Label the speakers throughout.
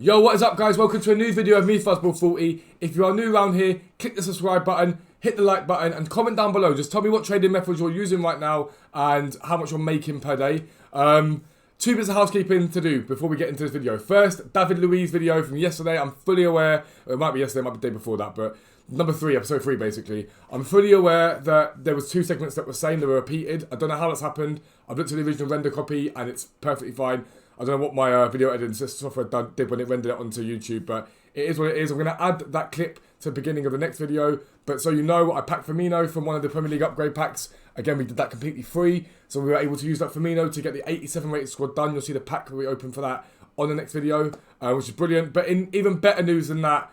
Speaker 1: Yo, what is up guys? Welcome to a new video of me, Fuzzball40. If you are new around here, click the subscribe button, hit the like button and comment down below. Just tell me what trading methods you're using right now and how much you're making per day. Two bits of housekeeping to do before we get into this video. First, David Luiz video from yesterday. I'm fully aware, it might be yesterday, it might be the day before that, but number 3, episode 3 basically. I'm fully aware that there was 2 segments that were same, they were repeated. I don't know how that's happened. I've looked at the original render copy and it's perfectly fine. I don't know what my video editing software did when it rendered it onto YouTube, but it is what it is. I'm going to add that clip to the beginning of the next video. But so you know, I packed Firmino from one of the Premier League upgrade packs. Again, we did that completely free. So we were able to use that Firmino to get the 87 rated squad done. You'll see the pack that we open for that on the next video, which is brilliant. But in even better news than that,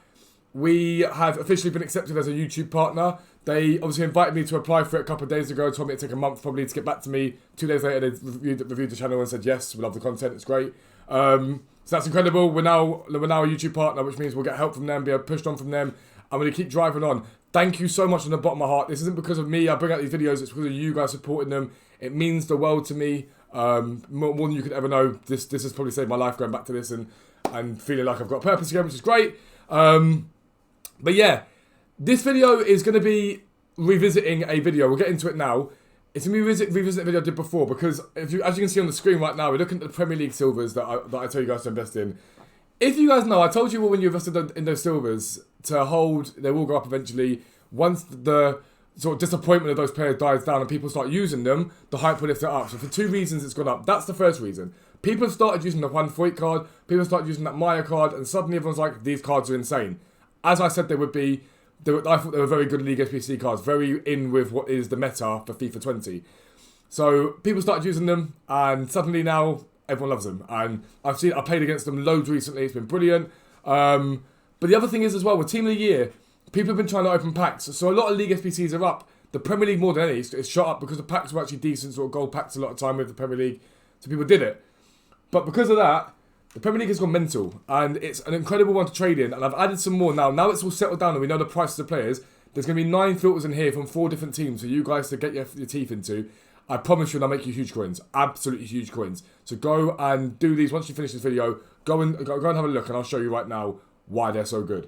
Speaker 1: we have officially been accepted as a YouTube partner. They obviously invited me to apply for it a couple of days ago, told me it'd take a month probably to get back to me. 2 days later, they reviewed the channel and said, yes, we love the content, it's great. So that's incredible. We're now a YouTube partner, which means we'll get help from them, be pushed on from them. I'm going to keep driving on. Thank you so much from the bottom of my heart. This isn't because of me, I bring out these videos, it's because of you guys supporting them. It means the world to me, more than you could ever know. This has probably saved my life going back to this and feeling like I've got a purpose again, which is great. But yeah, this video is going to be revisiting a video. We'll get into it now. It's going to be revisit a video I did before because, as you can see on the screen right now, we're looking at the Premier League silvers that I tell you guys to invest in. If you guys know, I told you when you invested in those silvers to hold, they will go up eventually. Once the sort of disappointment of those players dies down and people start using them, the hype will lift it up. So for 2 reasons it's gone up. That's the first reason. People have started using the 148 card, people have started using that Maya card, and suddenly everyone's like, these cards are insane. As I said they would be, I thought they were very good League SBC cards, very in with what is the meta for FIFA 20. So people started using them, and suddenly now everyone loves them. And I played against them loads recently, it's been brilliant. But the other thing is as well, with Team of the Year, people have been trying to open packs. So a lot of League SBCs are up. The Premier League more than any is shot up because the packs were actually decent, sort of gold packs a lot of time with the Premier League. So people did it. But because of that, the Premier League has gone mental, and it's an incredible one to trade in, and I've added some more now. Now it's all settled down and we know the prices of players. There's going to be 9 filters in here from 4 different teams for you guys to get your teeth into. I promise you they'll make you huge coins. Absolutely huge coins. So go and do these. Once you finish this video, go and have a look, and I'll show you right now why they're so good.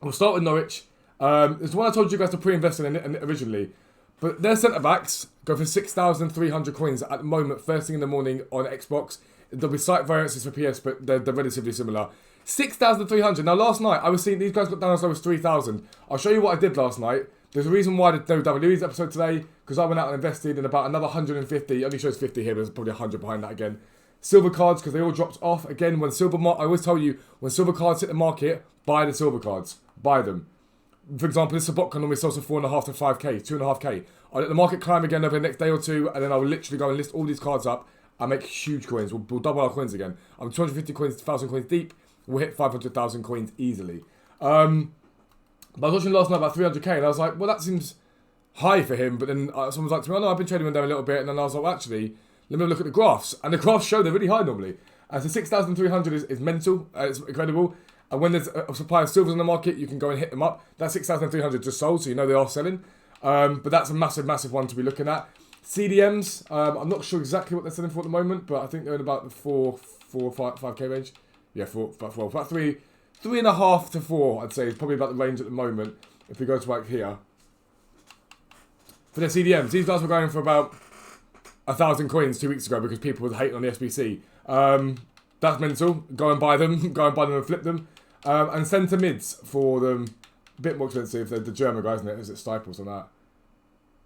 Speaker 1: We'll start with Norwich. It's the one I told you guys to pre-invest in originally. But their centre-backs go for 6,300 coins at the moment, first thing in the morning on Xbox. There'll be slight variances for PS, but they're relatively similar. 6,300. Now, last night, I was seeing these guys got down as low as 3,000. I'll show you what I did last night. There's a reason why there's no WWE's episode today, because I went out and invested in about another 150. It only shows 50 here, but there's probably 100 behind that again. Silver cards, because they all dropped off. Again, I always tell you, when silver cards hit the market, buy the silver cards. Buy them. For example, this Sabot normally sells for 4.5 to 5k, 2.5k. I'll let the market climb again over the next day or two, and then I'll literally go and list all these cards up. I make huge coins. We'll double our coins again. I'm 250 coins, 1,000 coins deep. We'll hit 500,000 coins easily. But I was watching last night about 300k, and I was like, well, that seems high for him. But then someone was like to me, oh no, I've been trading with them a little bit. And then I was like, well, actually, let me look at the graphs. And the graphs show they're really high normally. And so 6,300 is mental. It's incredible. And when there's a supply of silvers in the market, you can go and hit them up. That 6,300 just sold, so you know they are selling. But that's a massive, massive one to be looking at. CDMs, I'm not sure exactly what they're selling for at the moment, but I think they're in about the 5k range. Yeah, about 3.5 to 4, I'd say, is probably about the range at the moment. If we go to like here. For their CDMs, these guys were going for about 1,000 coins 2 weeks ago because people were hating on the SBC. That's mental. Go and buy them. Go and buy them and flip them. And centre mids for them. A bit more expensive. They're the German guys, isn't it? Is it Stiples or that?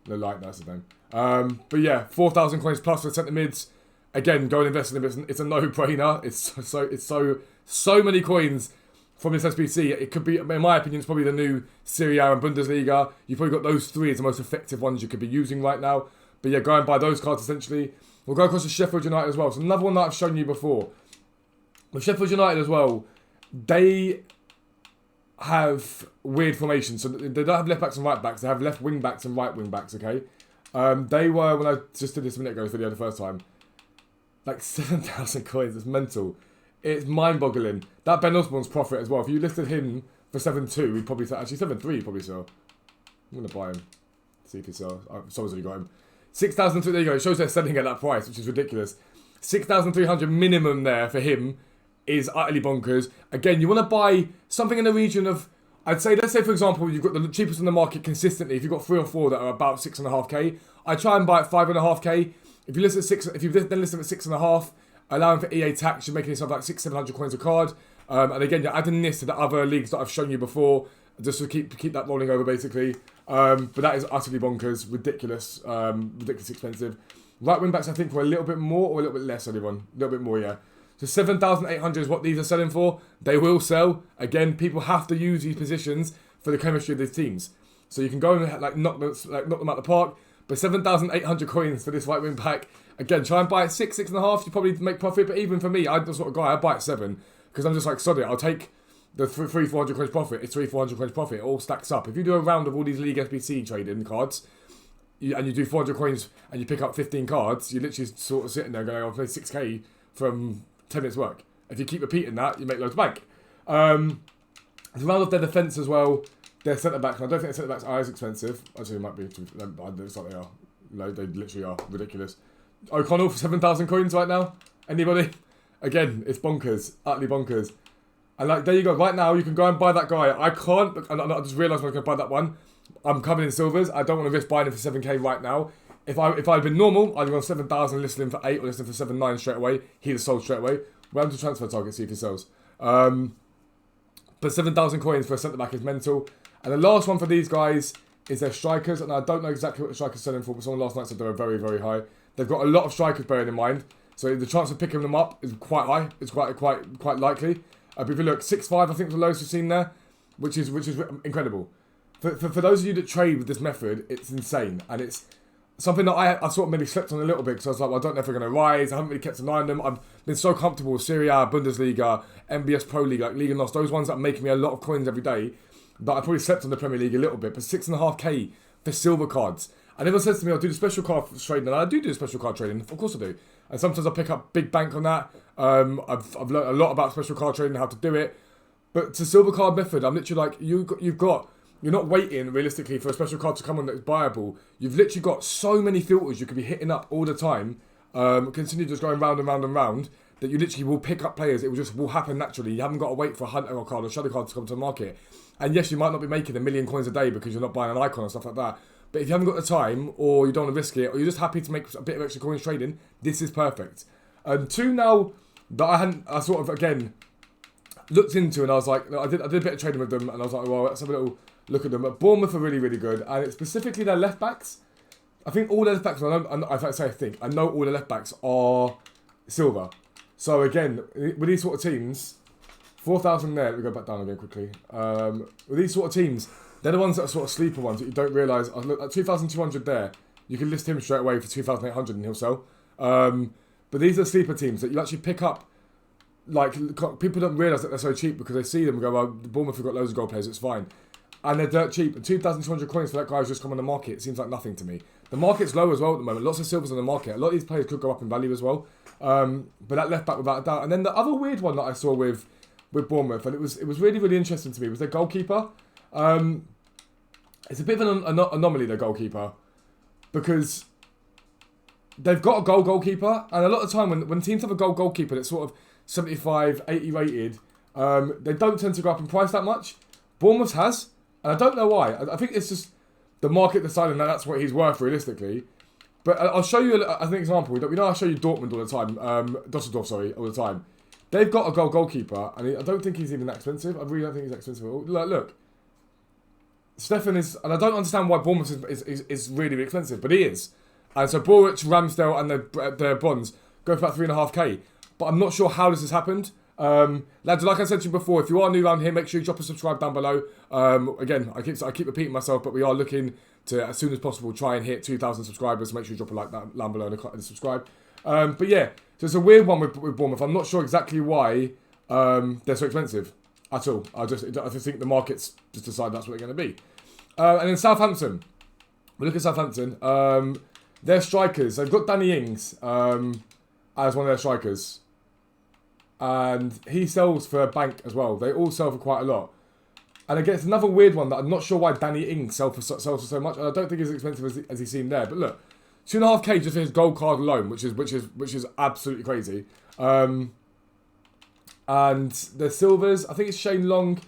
Speaker 1: No, like that's the name. But yeah, 4,000 coins plus for centre mids. Again, go and invest in them. It's a no-brainer. It's so many coins from this SBC. It could be, in my opinion, it's probably the new Serie A and Bundesliga. You've probably got those 3 as the most effective ones you could be using right now. But yeah, go and buy those cards essentially. We'll go across to Sheffield United as well. So another one that I've shown you before. With Sheffield United as well, they have weird formations. So they don't have left backs and right backs. They have left wing backs and right wing backs, okay? They were, when I just did this a minute ago, this video the first time, like 7,000 coins. It's mental. It's mind-boggling. That Ben Osborne's profit as well. If you listed him for 7.2, he'd probably sell. Actually, 7.3 he'd probably sell. I'm going to buy him. See if he sells. Someone's already got him. 6,000, there you go. It shows they're selling at that price, which is ridiculous. 6,300 minimum there for him is utterly bonkers. Again, you want to buy something in the region of, I'd say, let's say for example, you've got the cheapest on the market consistently. If you've got 3 or 4 that are about 6.5k, I try and buy at 5.5k. If you list at 6, if you then list them at 6.5, allowing for EA tax, you're making yourself like 600-700 coins a card. And again, you're adding this to the other leagues that I've shown you before, just to keep that rolling over basically. But that is utterly bonkers, ridiculous, ridiculously expensive. Right wing backs, I think, for a little bit more or a little bit less, everyone. A little bit more, yeah. So 7,800 is what these are selling for. They will sell. Again, people have to use these positions for the chemistry of these teams. So you can go and like knock them out the park. But 7,800 coins for this right wing back. Again, try and buy it 6, 6.5. You probably make profit. But even for me, I'm the sort of guy, I buy it 7 because I'm just like, sod it. I'll take the 300-400 coins profit. It's 300-400 coins profit. It all stacks up. If you do a round of all these League SBC trading cards, and you do 400 coins and you pick up 15 cards, you're literally sort of sitting there going, I'll play 6k from 10 minutes work. If you keep repeating that, you make loads of bank. To round off their defence as well, their centre-backs, and I don't think their centre-backs are as expensive. Actually, it might be, it's like they are. No, they literally are ridiculous. O'Connell for 7,000 coins right now. Anybody? Again, it's bonkers. Utterly bonkers. And like, there you go. Right now, you can go and buy that guy. I can't, and I just realised when I was going to buy that one. I'm covered in silvers. I don't want to risk buying him for 7k right now. If I'd been normal, I'd have gone 7,000, listed him for 8 or listed him for 7.9 straight away. He'd have sold straight away. Round to transfer target, see if he sells. But 7,000 coins for a centre-back is mental. And the last one for these guys is their strikers. And I don't know exactly what the strikers are selling for, but someone last night said they were very, very high. They've got a lot of strikers bearing in mind. So the chance of picking them up is quite high. It's quite likely. But if you look, 6.5 I think is the lowest we've seen there, which is incredible. For those of you that trade with this method, it's insane. And it's something that I sort of maybe slept on a little bit because I was like, well, I don't know if they're going to rise. I haven't really kept an eye on them. I've been so comfortable with Serie A, Bundesliga, MBS Pro League, like Liga NOS, those ones that are making me a lot of coins every day, that I probably slept on the Premier League a little bit. But 6.5k for silver cards. And everyone says to me, I'll do the special card trading. And I do special card trading. Of course I do. And sometimes I pick up big bank on that. I've learned a lot about special card trading, how to do it. But to silver card method, I'm literally like, you're not waiting, realistically, for a special card to come on that's buyable. You've literally got so many filters you could be hitting up all the time, continue just going round and round and round, that you literally will pick up players. It will happen naturally. You haven't got to wait for a hunter or card or shadow card to come to the market. And yes, you might not be making 1 million coins a day because you're not buying an icon and stuff like that. But if you haven't got the time, or you don't want to risk it, or you're just happy to make a bit of extra coins trading, this is perfect. Two now that I sort of, again, looked into, and I was like, I did a bit of trading with them, and I was like, well, let's have a little look at them. But Bournemouth are really, really good, and it's specifically their left backs. I think all their left backs, I know all the left backs are silver. So again, with these sort of teams, 4,000 there. Let me go back down again quickly. With these sort of teams, they're the ones that are sort of sleeper ones that you don't realise. Look at 2,200 there. You can list him straight away for 2,800 and he'll sell. But these are sleeper teams that you actually pick up. Like, people don't realise that they're so cheap because they see them and go, well, Bournemouth have got loads of goal players, it's fine. And they're dirt cheap. And 2,200 coins for that guy who's just come on the market, it seems like nothing to me. The market's low as well at the moment. Lots of silvers on the market. A lot of these players could go up in value as well. But that left back without a doubt. And then the other weird one that I saw with Bournemouth, and it was really, really interesting to me, was their goalkeeper. It's a bit of an anomaly, their goalkeeper, because they've got a goalkeeper, and a lot of the time when teams have a goalkeeper that's sort of 75, 80 rated, they don't tend to go up in price that much. Bournemouth has, and I don't know why. I think it's just the market deciding that that's what he's worth realistically. But I'll show you an example. I show you Dortmund all the time, Düsseldorf, all the time. They've got a goalkeeper, and I don't think he's even that expensive. I really don't think he's that expensive at all. Look. Stefan is, and I don't understand why Bournemouth is really, really expensive, but he is. And so Boric, Ramsdale, and their bonds go for about 3.5k. But I'm not sure how this has happened. Lads, like I said to you before, if you are new around here, make sure you drop a subscribe down below. Again, I keep repeating myself, but we are looking to, as soon as possible, try and hit 2,000 subscribers. So make sure you drop a like down below and subscribe. But yeah, so it's a weird one with Bournemouth. I'm not sure exactly why they're so expensive at all. I just think the market's just decided that's what they're going to be. And then Southampton. We look at Southampton. Their strikers. They've got Danny Ings as one of their strikers. And he sells for a bank as well. They all sell for quite a lot. And again, it's another weird one that I'm not sure why Danny Ings sells for so much. And I don't think it's as expensive as he seemed there. But look, 2.5k just for his gold card alone, which is absolutely crazy. And the silvers, I think it's Shane Long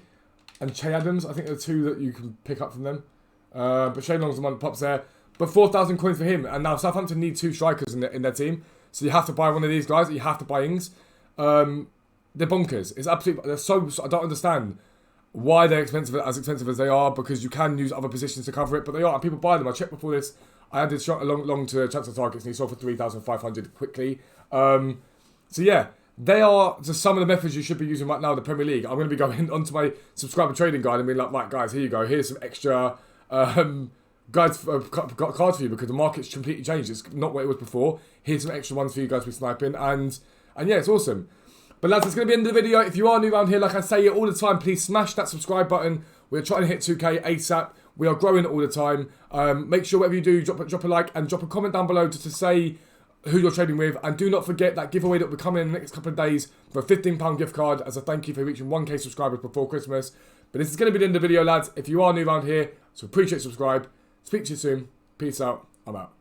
Speaker 1: and Che Adams. I think they're the two that you can pick up from them. But Shane Long's the one that pops there. But 4,000 coins for him. And now Southampton need 2 strikers in their team. So you have to buy one of these guys. You have to buy Ings. They're bonkers. It's absolutely... They're so... I don't understand why they're as expensive as they are, because you can use other positions to cover it. But they are. And people buy them. I checked before this. I added shot along to transfer targets, and he sold for 3,500 quickly. So yeah, they are just some of the methods you should be using right now in the Premier League. I'm going to be going onto my subscriber trading guide and being like, right guys, here you go. Here's some extra cards for you, because the market's completely changed. It's not what it was before. Here's some extra ones for you guys to be sniping, and yeah, it's awesome. But lads, it's going to be the end of the video. If you are new around here, like I say all the time, please smash that subscribe button. We're trying to hit 2K ASAP. We are growing all the time. Make sure whatever you do, drop a like and drop a comment down below just to say who you're trading with. And do not forget that giveaway that will be coming in the next couple of days for a £15 gift card as a thank you for reaching 1K subscribers before Christmas. But this is going to be the end of the video, lads. If you are new around here, so appreciate subscribe. Speak to you soon. Peace out. I'm out.